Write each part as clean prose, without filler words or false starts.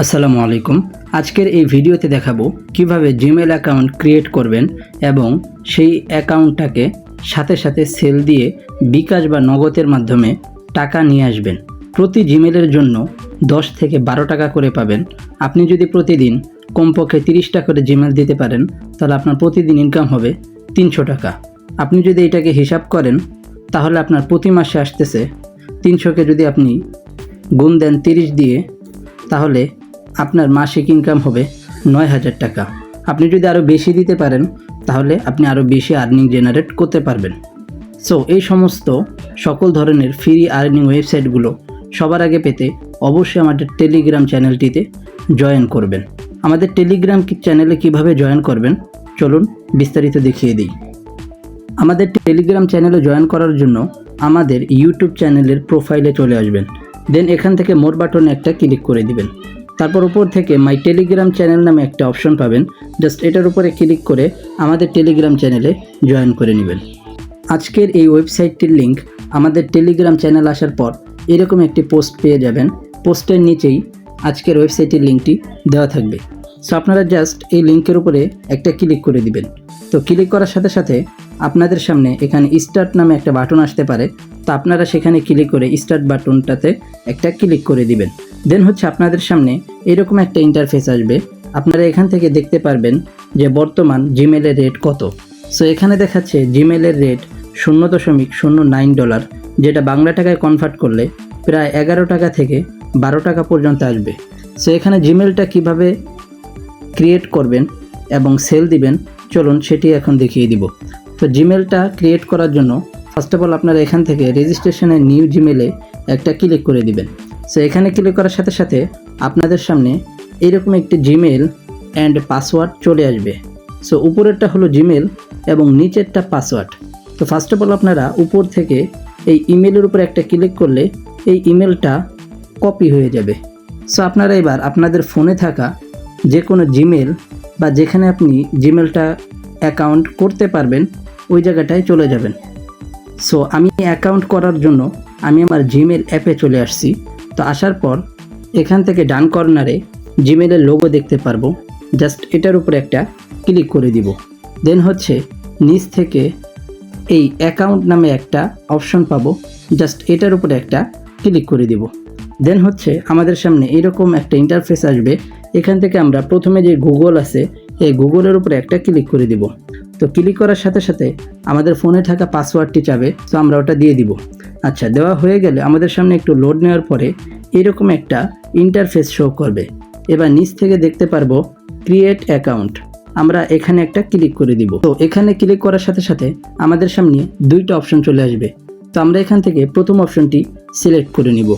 আসসালামু আলাইকুম। আজকের এই ভিডিওতে দেখাবো কিভাবে জিমেল অ্যাকাউন্ট ক্রিয়েট করবেন এবং সেই অ্যাকাউন্টটাকে সাথে সাথে সেল দিয়ে বিকাশ বা নগদের মাধ্যমে টাকা নিয়ে আসবেন। প্রতি জিমেলের জন্য 10 থেকে 12 টাকা করে পাবেন। আপনি যদি প্রতিদিন কমপক্ষে 30টা করে জিমেল দিতে পারেন তাহলে আপনার প্রতিদিন ইনকাম হবে 300 টাকা। আপনি যদি এটাকে হিসাব করেন তাহলে আপনার প্রতি মাসে আসতেছে 300কে যদি আপনি গুণ দেন 30 দিয়ে তাহলে আপনার মাসিক ইনকাম হবে 9,000 টাকা। আপনি যদি আরও বেশি দিতে পারেন তাহলে আপনি আরও বেশি আর্নিং জেনারেট করতে পারবেন। সো এই সমস্ত সকল ধরনের ফ্রি আর্নিং ওয়েবসাইটগুলো সবার আগে পেতে অবশ্যই আমাদের টেলিগ্রাম চ্যানেলটিতে জয়েন করবেন। আমাদের টেলিগ্রাম চ্যানেলে কিভাবে জয়েন করবেন চলুন বিস্তারিত দেখিয়ে দিই। আমাদের টেলিগ্রাম চ্যানেলে জয়েন করার জন্য আমাদের ইউটিউব চ্যানেলের প্রোফাইলে চলে আসবেন। দেন এখান থেকে মোর বাটনে একটা ক্লিক করে দিবেন। তারপর উপর থেকে মাই টেলিগ্রাম চ্যানেল নামে একটা অপশন পাবেন। জাস্ট এটার উপরে ক্লিক করে আমাদের টেলিগ্রাম চ্যানেলে জয়েন করে নেবেন। আজকের এই ওয়েবসাইটটির লিঙ্ক আমাদের টেলিগ্রাম চ্যানেল আসার পর এরকম একটি পোস্ট পেয়ে যাবেন। পোস্টের নিচেই আজকের ওয়েবসাইটের লিঙ্কটি দেওয়া থাকবে। সো আপনারা জাস্ট এই লিঙ্কের উপরে একটা ক্লিক করে দিবেন। তো ক্লিক করার সাথে সাথে আপনাদের সামনে এখানে স্টার্ট নামে একটা বাটন আসতে পারে। তো আপনারা সেখানে ক্লিক করে স্টার্ট বাটনটাতে একটা ক্লিক করে দিবেন। দেন আপনাদের সামনে এরকম একটা ইন্টারফেস আসবে। আপনারা এখান থেকে দেখতে পারবেন যে বর্তমান জিমেলের রেট কত। সো এখানে দেখাচ্ছে জিমেলের রেট $0.09, যেটা বাংলা টাকায় কনভার্ট করলে প্রায় 11 টাকা থেকে 12 টাকা পর্যন্ত আসবে। সো এখানে জিমেলটা কিভাবে ক্রিয়েট করবেন এবং সেল দিবেন চলুন সেটি এখন দেখিয়ে দিব। তো জিমেলটা ক্রিয়েট করার জন্য ফার্স্ট অফ অল আপনারা এখান থেকে রেজিস্ট্রেশনে নিউ জিমেলে একটা ক্লিক করে দিবেন। সো এখানে ক্লিক করার সাথে সাথে আপনাদের সামনে এইরকম একটি জিমেল অ্যান্ড পাসওয়ার্ড চলে আসবে। সো উপরেরটা হলো জিমেল এবং নিচেরটা পাসওয়ার্ড। তো ফার্স্ট অফ অল আপনারা উপর থেকে এই ইমেলের উপর একটা ক্লিক করলে এই ইমেলটা কপি হয়ে যাবে। সো আপনারা এবার আপনাদের ফোনে থাকা যে কোনো জিমেল বা যেখানে আপনি জিমেলটা অ্যাকাউন্ট করতে পারবেন ওই জায়গাটায় চলে যাবেন। সো আমি অ্যাকাউন্ট করার জন্য আমি আমার জিমেল অ্যাপে চলে আসছি। তো আসার পর এখান থেকে ডান কর্নারে জিমেলের লোগো দেখতে পারবো। জাস্ট এটার উপরে একটা ক্লিক করে দিব। দেন নিচ থেকে এই অ্যাকাউন্ট নামে একটা অপশন পাবো। জাস্ট এটার উপরে একটা ক্লিক করে দিব। দেন আমাদের সামনে এরকম একটা ইন্টারফেস আসবে। এখান থেকে আমরা প্রথমে যে গুগল আছে এই গুগলের উপরে একটা ক্লিক করে দিব। তো ক্লিক করার সাথে সাথে আমাদের ফোনে থাকা পাসওয়ার্ডটি চাবে। তো আমরা ওটা দিয়ে দিব। আচ্ছা, দেওয়া হয়ে গেলে আমাদের সামনে একটু লোড নেওয়ার পরে এরকম একটা ইন্টারফেস শো করবে। এবার নিচ থেকে দেখতে পারবো ক্রিয়েট অ্যাকাউন্ট। আমরা এখানে একটা ক্লিক করে দিব। তো এখানে ক্লিক করার সাথে সাথে আমাদের সামনে দুইটা অপশন চলে আসবে। তো আমরা এখান থেকে প্রথম অপশনটি সিলেক্ট করে নিব।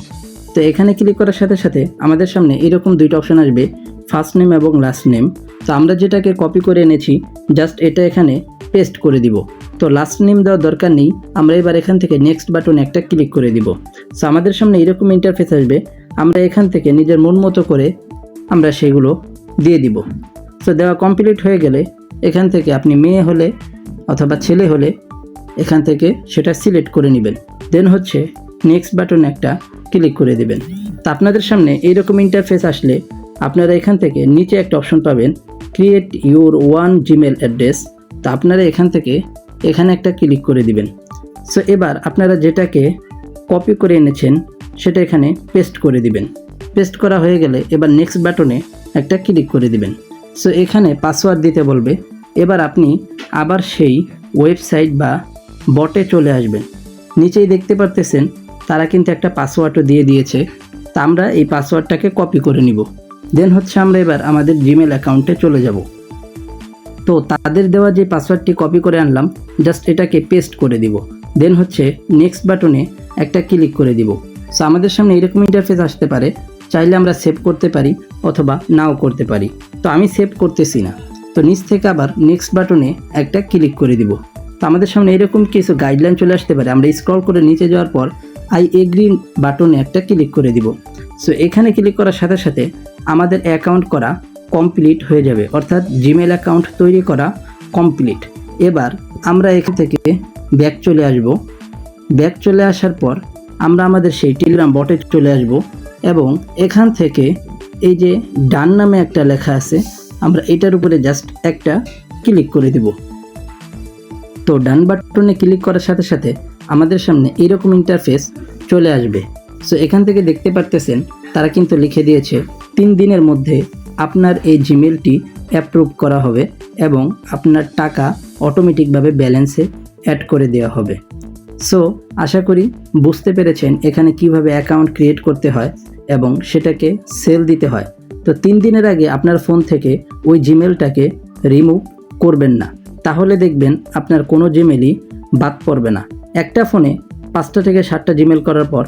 তো এখানে ক্লিক করার সাথে সাথে আমাদের সামনে এরকম দুইটা অপশন আসবে, ফার্স্ট নেম এবং লাস্ট নেম। তো আমরা যেটাকে কপি করে এনেছি জাস্ট এটা এখানে পেস্ট করে দিব। তো লাস্ট নেম দেওয়ার দরকার নেই। আমরা এবার এখান থেকে নেক্সট বাটনে একটা ক্লিক করে দিব। সো আমাদের সামনে এরকম ইন্টারফেস আসবে। আমরা এখান থেকে নিজের মন মতো করে আমরা সেগুলো দিয়ে দিব। সো দেওয়া কমপ্লিট হয়ে গেলে এখান থেকে আপনি মেয়ে হলে অথবা ছেলে হলে এখান থেকে সেটা সিলেক্ট করে নেবেন। দেন নেক্সট বাটনে একটা ক্লিক করে দেবেন। তো আপনাদের সামনে এইরকম ইন্টারফেস আসলে আপনারা এখান থেকে নিচে একটা অপশন পাবেন create your one Gmail address. তো আপনারা এখান থেকে এখানে একটা ক্লিক করে দিবেন। সো এবার আপনারা যেটাকে কপি করে এনেছেন সেটা এখানে পেস্ট করে দিবেন। পেস্ট করা হয়ে গেলে এবার নেক্সট বাটনে একটা ক্লিক করে দিবেন। সো এখানে পাসওয়ার্ড দিতে বলবে। এবার আপনি আবার সেই ওয়েবসাইট বা বটে চলে আসবেন। নিচেই দেখতে পারতেছেন তারা কিন্তু একটা পাসওয়ার্ডও দিয়ে দিয়েছে। তা আমরা এই পাসওয়ার্ডটাকে কপি করে নিব। দেন আমরা এবার আমাদের জিমেল অ্যাকাউন্টে চলে যাব। তো তাদের দেওয়া যে পাসওয়ার্ডটি কপি করে আনলাম জাস্ট এটাকে পেস্ট করে দিব। দেন নেক্সট বাটনে একটা ক্লিক করে দিব। সো আমাদের সামনে এরকম ইন্টারফেস আসতে পারে। চাইলে আমরা সেভ করতে পারি অথবা নাও করতে পারি। তো আমি সেভ করতেছি না। তো নিচ থেকে আবার নেক্সট বাটনে একটা ক্লিক করে দিব। তো আমাদের সামনে এরকম কিছু গাইডলাইন চলে আসতে পারে। আমরা স্ক্রল করে নিচে যাওয়ার পর আই এগ্রি বাটনে একটা ক্লিক করে দিব। সো এখানে ক্লিক করার সাথে সাথে আমাদের অ্যাকাউন্ট করা কমপ্লিট হয়ে যাবে, অর্থাৎ জিমেল অ্যাকাউন্ট তৈরি করা কমপ্লিট। এবার আমরা এখান থেকে ব্যাক চলে আসব। ব্যাক চলে আসার পর আমরা আমাদের সেই টেলিগ্রাম বটে চলে আসব এবং এখান থেকে এই যে ডান নামে একটা লেখা আছে, আমরা এটার উপরে জাস্ট একটা ক্লিক করে দিব। তো ডান বাটনে ক্লিক করার সাথে সাথে আমাদের সামনে এরকম ইন্টারফেস চলে আসবে। সো এখান থেকে দেখতে পারতেছেন তারা কিন্তু লিখে দিয়েছে 3 দিনের মধ্যে আপনার এই জিমেলটি অ্যাপ্রুভ করা হবে এবং আপনার টাকা অটোমেটিকভাবে ব্যালেন্সে অ্যাড করে দেওয়া হবে। সো আশা করি বুঝতে পেরেছেন এখানে কিভাবে অ্যাকাউন্ট ক্রিয়েট করতে হয় এবং সেটাকে সেল দিতে হয়। তো 3 দিনের আগে আপনার ফোন থেকে ওই জিমেলটাকে রিমুভ করবেন না, তাহলে দেখবেন আপনার কোনো জিমেলই বাদ পড়বে না। একটা ফোনে 5টা থেকে 7টা জিমেল করার পর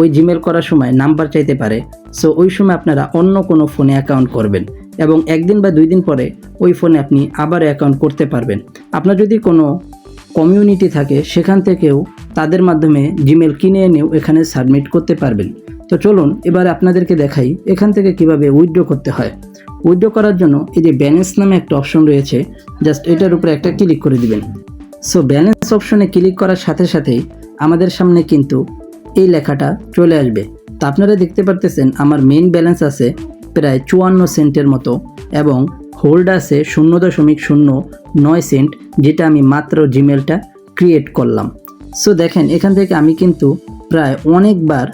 ওই জিমেল করার সময় নাম্বার চাইতে পারে। সো ওই সময় আপনারা অন্য কোনো ফোনে অ্যাকাউন্ট করবেন এবং 1 দিন বা 2 দিন পরে ওই ফোনে আপনি আবার অ্যাকাউন্ট করতে পারবেন। আপনার যদি কোনো কমিউনিটি থাকে সেখান থেকেও তাদের মাধ্যমে জিমেল কিনে এনেও এখানে সাবমিট করতে পারবেন। তো চলুন এবার আপনাদেরকে দেখাই এখান থেকে কিভাবে উইথড্র করতে হয়। উইথড্র করার জন্য এই যে ব্যালেন্স নামে একটা অপশন রয়েছে, জাস্ট এটার উপরে একটা ক্লিক করে দিবেন। সো ব্যালেন্স অপশনে ক্লিক করার সাথে সাথেই আমাদের সামনে কিন্তু এই লেখাটা চলে আসবে। তো আপনারা দেখতে পারতেছেন আমার মেইন ব্যালেন্স আছে প্রায় 54 সেন্টের মতো এবং হোল্ড আছে 0.09 সেন্ট, যেটা আমি মাত্র জিমেলটা ক্রিয়েট করলাম। সো দেখেন এখান থেকে আমি কিন্তু প্রায় অনেকবার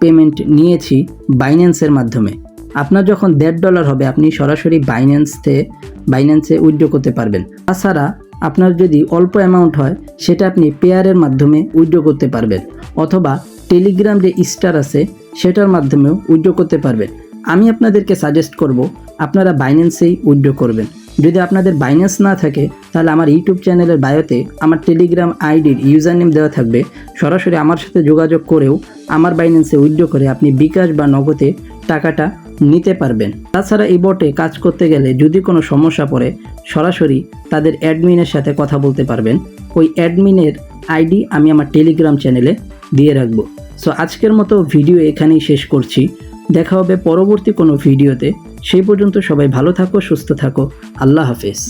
পেমেন্ট নিয়েছি বাইন্যান্সের মাধ্যমে। আপনার যখন $1.5 হবে আপনি সরাসরি বাইন্যান্সে উইথড্র করতে পারবেন। তাছাড়া আপনার যদি অল্প অ্যামাউন্ট হয় সেটা আপনি পেয়ারের মাধ্যমে উইথড্র করতে পারবেন, অথবা টেলিগ্রাম যে স্টার আছে সেটার মাধ্যমেও উইথড্র করতে পারবেন। আমি আপনাদেরকে সাজেস্ট করব আপনারা বাইন্যান্সেই উইথড্র করবেন। যদি আপনাদের বাইন্যান্স না থাকে তাহলে আমার ইউটিউব চ্যানেলের বায়োতে আমার টেলিগ্রাম আইডির ইউজার নেম দেওয়া থাকবে, সরাসরি আমার সাথে যোগাযোগ করেও আমার বাইন্যান্সে উইথড্র করে আপনি বিকাশ বা নগদে টাকাটা নিতে পারবেন। তাছাড়া এই বটে কাজ করতে গেলে যদি কোনো সমস্যা পড়ে সরাসরি তাদের অ্যাডমিনের সাথে কথা বলতে পারবেন। ওই অ্যাডমিনের আইডি আমি আমার টেলিগ্রাম চ্যানেলে দিয়ে রাখবো। সো আজকের মতো ভিডিও এখানেই শেষ করছি, দেখা হবে পরবর্তী কোনো ভিডিওতে। সেই পর্যন্ত সবাই ভালো থাকো, সুস্থ থাকো, আল্লাহ হাফেজ।